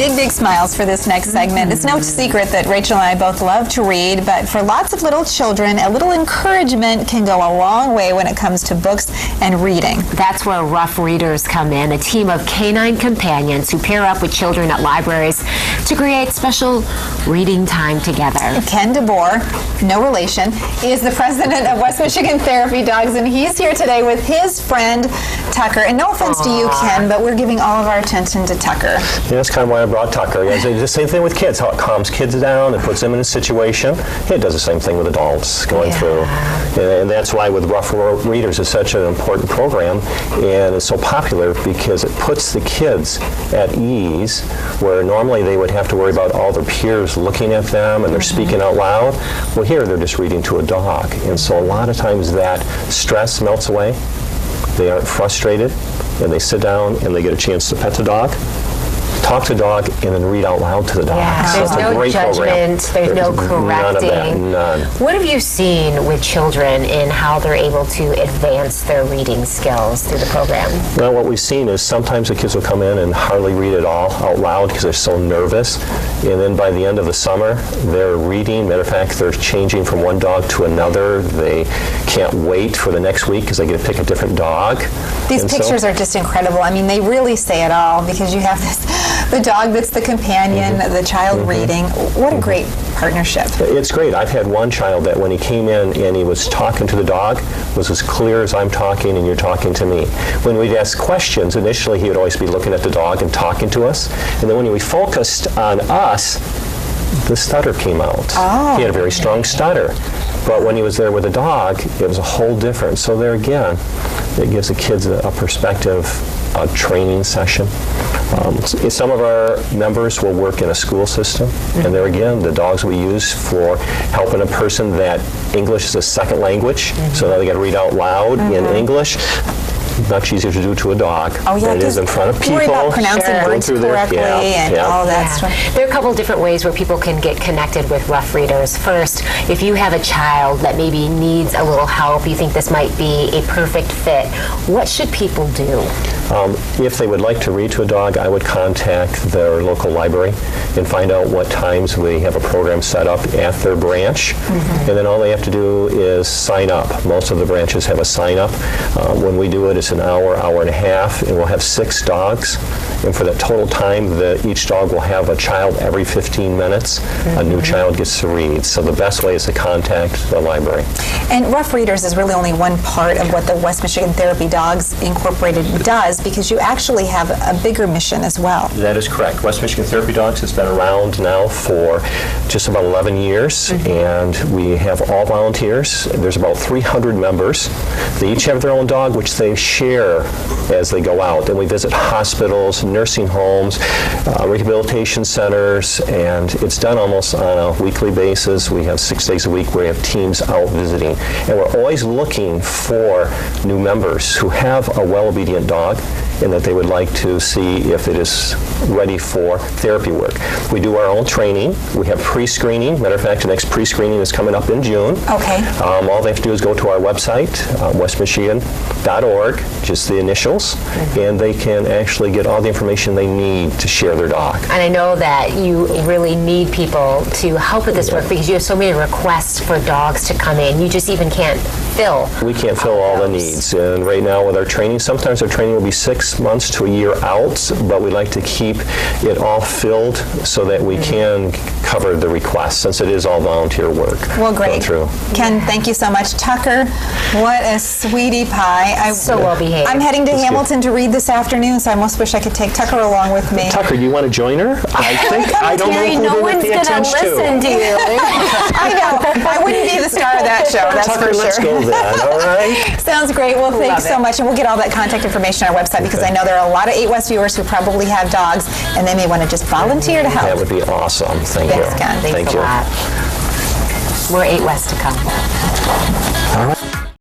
big smiles for this next segment. It's no secret that Rachel and I both love to read, but for lots of little children, a little encouragement can go a long way when it comes to books and reading. That's where Ruff Readers come in, a team of canine companions who pair up with children at libraries to create special reading time together. Ken DeBoer, no relation, is the president of West Michigan Therapy Dogs, and he's here today with his friend Tucker. And no offense to you, Ken, but we're giving all of our attention to Tucker. Yeah, that's kind of why I brought Tucker. It's the same thing with kids, how it calms kids down, it puts them in a situation. It does the same thing with adults going through. And that's why with Ruff Readers it's such an important program, and it's so popular because it puts the kids at ease where normally they would have to worry about all their peers looking at them and they're speaking out loud. Well, here they're just reading to a dog. And so a lot of times that stress melts away. They aren't frustrated, and they sit down and they get a chance to pet the dog, talk to the dog, and then read out loud to the dog. Yeah. So there's no judgment, there's no correcting. None of that, none. What have you seen with children in how they're able to advance their reading skills through the program? Well, what we've seen is sometimes the kids will come in and hardly read at all out loud because they're so nervous. And then by the end of the summer, they're reading. Matter of fact, they're changing from one dog to another. They can't wait for the next week because they get to pick a different dog. These pictures are just incredible. I mean, they really say it all because you have the dog that's the companion, the child reading. What a great partnership. It's great. I've had one child that when he came in and he was talking to the dog was as clear as I'm talking and you're talking to me. When we'd ask questions, initially he would always be looking at the dog and talking to us. And then when we focused on us, the stutter came out. Oh. He had a very strong stutter. But when he was there with the dog, it was a whole different. So there again, it gives the kids a perspective, a training session. Some of our members will work in a school system, and there again, the dogs we use for helping a person that English is a second language, so now they got to read out loud in English. Much easier to do to a dog than it is in front of people. Worry about pronouncing words correctly and all that stuff. There are a couple different ways where people can get connected with Ruff Readers. First, if you have a child that maybe needs a little help, you think this might be a perfect fit, what should people do? If they would like to read to a dog, I would contact their local library and find out what times we have a program set up at their branch. And then all they have to do is sign up. Most of the branches have a sign up. When we do it, it's an hour and a half, and we'll have 6 dogs. And for that total time, each dog will have a child every 15 minutes. A new child gets to read. So the best way is to contact the library. And Ruff Readers is really only one part of what the West Michigan Therapy Dogs Incorporated does, because you actually have a bigger mission as well. That is correct. West Michigan Therapy Dogs has been around now for just about 11 years, and we have all volunteers. There's about 300 members. They each have their own dog, which they share as they go out. And we visit hospitals, nursing homes, rehabilitation centers, and it's done almost on a weekly basis. We have 6 days a week where we have teams out visiting. And we're always looking for new members who have a well-obedient dog and that they would like to see if it is ready for therapy work. We do our own training. We have pre-screening. Matter of fact, the next pre-screening is coming up in June. Okay. All they have to do is go to our website, westmichigan.org, just the initials, and they can actually get all the information they need to share their dog. And I know that you really need people to help with this work because you have so many requests for dogs to come in. You just even can't fill. We can't fill all the needs. And right now with our training, sometimes our training will be 6 months to a year out, but we like to keep it all filled so that we can cover the requests, since it is all volunteer work. Well, great. Ken, thank you so much. Tucker, what a sweetie pie. So well behaved. I'm heading to Hamilton to read this afternoon, so I almost wish I could take Tucker along with me. Tucker, do you want to join her? I think, I don't know who no one's going to listen to you. I know. I wouldn't be the star of that show, that's Tucker, for sure. let's go then, all right? Sounds great. Well, thanks so much. And we'll get all that contact information on our website because I know there are a lot of 8 West viewers who probably have dogs and they may want to just volunteer to help. That would be awesome. Thank you. Thanks, Ken. Thanks a lot. We're 8 West to come. All right.